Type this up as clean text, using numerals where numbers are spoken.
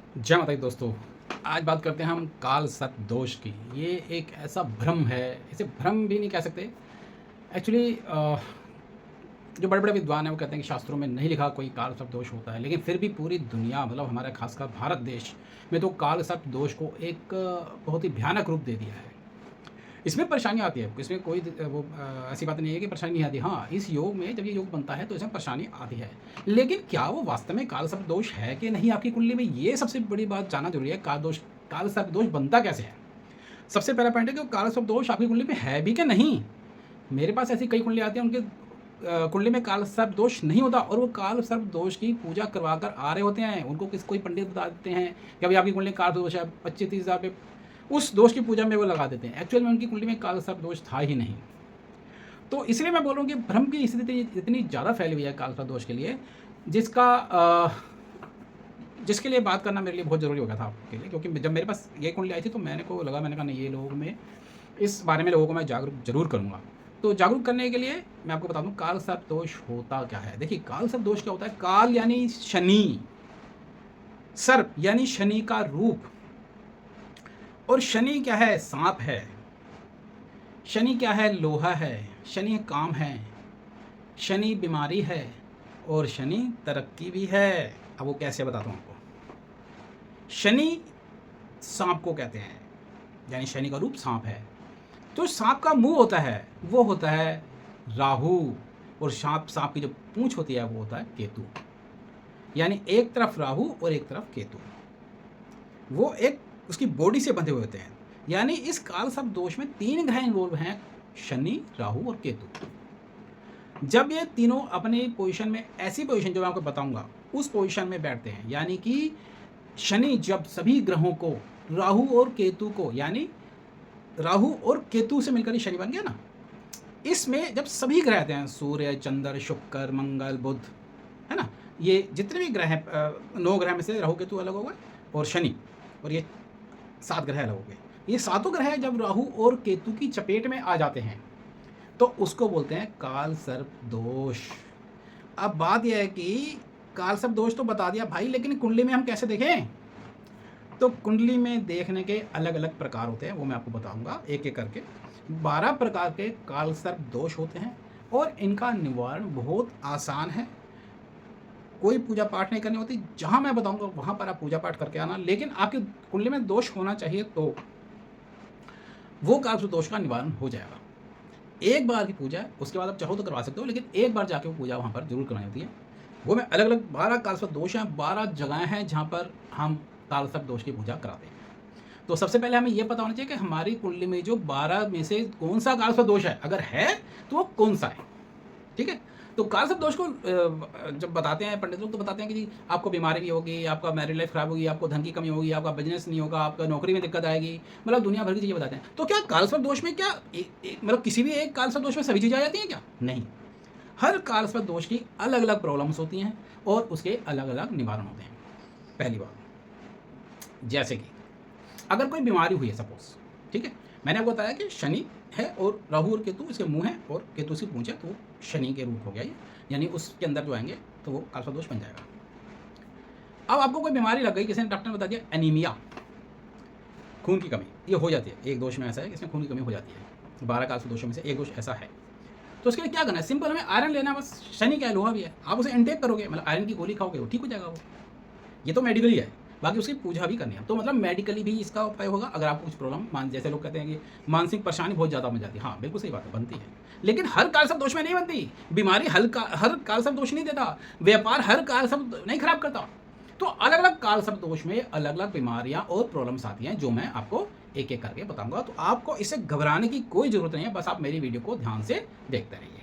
जय माता दी दोस्तों। आज बात करते हैं हम काल सर्प दोष की। ये एक ऐसा भ्रम है, इसे भ्रम भी नहीं कह सकते। एक्चुअली जो बड़े-बड़े विद्वान हैं वो कहते हैं कि शास्त्रों में नहीं लिखा कोई काल सर्प दोष होता है, लेकिन फिर भी पूरी दुनिया मतलब हमारा खासकर भारत देश में तो काल सर्प दोष को एक बहुत ही भयानक रूप दे दिया है। इसमें परेशानी आती है, इसमें कोई ऐसी बात नहीं है कि परेशानी नहीं आती। हाँ, इस योग में जब ये योग बनता है तो इसमें परेशानी आती है। लेकिन क्या वो वास्तव में काल सर्प दोष है कि नहीं आपकी कुंडली में, ये सबसे बड़ी बात जानना ज़रूरी है। काल सर्प दोष बनता कैसे है? सबसे पहला पॉइंट है कि वो काल सर्प दोष आपकी कुंडली में है भी कि नहीं? मेरे पास ऐसी कई कुंडलियाँ आती हैं, उनके कुंडली में काल सर्प दोष नहीं होता और वो काल सर्प दोष की पूजा करवा कर आ रहे होते हैं। उनको कोई पंडित बता देते हैं कि अभी आपकी कुंडली में काल दोष है, 25-30 हज़ार रुपये उस दोष की पूजा में वो लगा देते हैं। एक्चुअल में उनकी कुंडली में काल सर्प दोष था ही नहीं। तो इसलिए मैं बोल रहा हूँ कि भ्रम की स्थिति इतनी ज़्यादा फैली हुई है काल सर्प दोष के लिए, जिसके लिए बात करना मेरे लिए बहुत ज़रूरी हो गया था आपके लिए। क्योंकि जब मेरे पास ये कुंडली आई थी तो मैंने कहा नहीं, ये लोगों में इस बारे में लोगों को मैं जागरूक ज़रूर करूँगा। तो जागरूक करने के लिए मैं आपको बता दूँ काल सर्प दोष होता क्या है। देखिए, काल सर्प दोष क्या होता है? काल यानी शनि, सर्प यानी शनि का रूप, और शनि क्या है? सांप है। शनि क्या है? लोहा है। शनि काम है। शनि बीमारी है और शनि तरक्की भी है। अब वो कैसे बताता हूँ आपको। शनि सांप को कहते हैं, यानी शनि का रूप सांप है। तो सांप का मुंह होता है वो होता है राहु, और सांप की जो पूंछ होती है वो होता है केतु। यानी एक तरफ राहु और एक तरफ केतु, वो एक उसकी बॉडी से बंधे हुए होते हैं। यानी इस काल सर्प दोष में 3 ग्रह इन्वॉल्व हैं, शनि, राहु और केतु। जब ये तीनों अपनी पोजीशन में, ऐसी पोजीशन जो मैं आपको बताऊंगा उस पोजीशन में बैठते हैं, यानी कि शनि जब सभी ग्रहों को, राहु और केतु को, यानी राहु और केतु से मिलकर ही शनि बन गया ना, इसमें जब सभी ग्रह आते हैं, सूर्य, चंद्र, शुक्र, मंगल, बुध, है ना, ये जितने भी ग्रह हैं, 9 ग्रह में से राहु केतु अलग हो गए और शनि, और ये 7 ग्रह अलग हो गए। ये सातों ग्रह जब राहु और केतु की चपेट में आ जाते हैं तो उसको बोलते हैं काल सर्प दोष। अब बात यह है कि काल सर्प दोष तो बता दिया भाई, लेकिन कुंडली में हम कैसे देखें? तो कुंडली में देखने के अलग अलग प्रकार होते हैं, वो मैं आपको बताऊंगा एक एक करके। 12 प्रकार के काल सर्प दोष होते हैं और इनका निवारण बहुत आसान है। कोई पूजा पाठ नहीं करनी होती, जहां मैं बताऊंगा वहां पर आप पूजा पाठ करके आना। लेकिन आपकी कुंडली में दोष होना चाहिए तो वो काल दोष का निवारण हो जाएगा। एक बार की पूजा है, उसके बाद आप चाहो तो करवा सकते हो, लेकिन एक बार जाके वो पूजा वहाँ पर जरूर करवानी होती है। वो मैं अलग अलग 12 कालसर्प दोष हैं, 12 जगहें हैं जहाँ पर हम कालसर्प दोष की पूजा कराते हैं। तो सबसे पहले हमें ये पता होना चाहिए कि हमारी कुंडली में जो 12 में से कौन सा कालसर्प दोष है, अगर है तो वो कौन सा है। ठीक है, तो काल सर्प दोष को जब बताते हैं पंडित लोग, तो बताते हैं कि जी आपको बीमारी भी होगी, आपका मैरिज लाइफ खराब होगी, आपको धन की कमी होगी, आपका बिजनेस नहीं होगा, आपका नौकरी में दिक्कत आएगी, मतलब दुनिया भर की चीज़ें बताते हैं। तो क्या काल सर्प दोष में क्या मतलब किसी भी एक काल सर्प दोष में सभी चीज़ें आ जाती हैं क्या? नहीं, हर काल सर्प दोष की अलग अलग प्रॉब्लम्स होती हैं और उसके अलग अलग निवारण होते हैं। पहली बात, जैसे कि अगर कोई बीमारी हुई है सपोज, ठीक है, मैंने आपको बताया कि शनि है और राहु और केतु इसके मुंह है और केतु से पूंछ है, तो शनि के रूप हो गया ये, यानी उसके अंदर जो आएंगे तो वो कालसर्प दोष बन जाएगा। अब आपको कोई बीमारी लग गई, किसी ने डॉक्टर ने बता दिया एनीमिया, खून की कमी, ये हो जाती है। एक दोष में ऐसा है कि इसमें खून की कमी हो जाती है, 12 कालसर्प दोषों में से एक दोष ऐसा है। तो उसके लिए क्या करना है? सिंपल, हमें आयरन लेना, बस। शनि क्या है? लोहा भी है। आप उसे इनटेक करोगे, मतलब आयरन की गोली खाओगे, वो ठीक हो जाएगा। वो ये तो मेडिकली है, बाकी उसकी पूजा भी करनी है, तो मतलब मेडिकली भी इसका उपाय होगा। अगर आपको कुछ प्रॉब्लम, जैसे लोग कहते हैं कि मानसिक परेशानी बहुत ज़्यादा बन जाती है, हाँ बिल्कुल सही बात है, बनती है, लेकिन हर काल सर्प दोष में नहीं बनती। बीमारी हर काल सर्प दोष नहीं देता, व्यापार हर काल सर्प नहीं खराब करता। तो अलग अलग काल सर्प दोष में अलग अलग बीमारियां और प्रॉब्लम्स आती हैं, जो मैं आपको एक एक करके बताऊंगा। तो आपको इससे घबराने की कोई ज़रूरत नहीं है, बस आप मेरी वीडियो को ध्यान से देखते रहिए।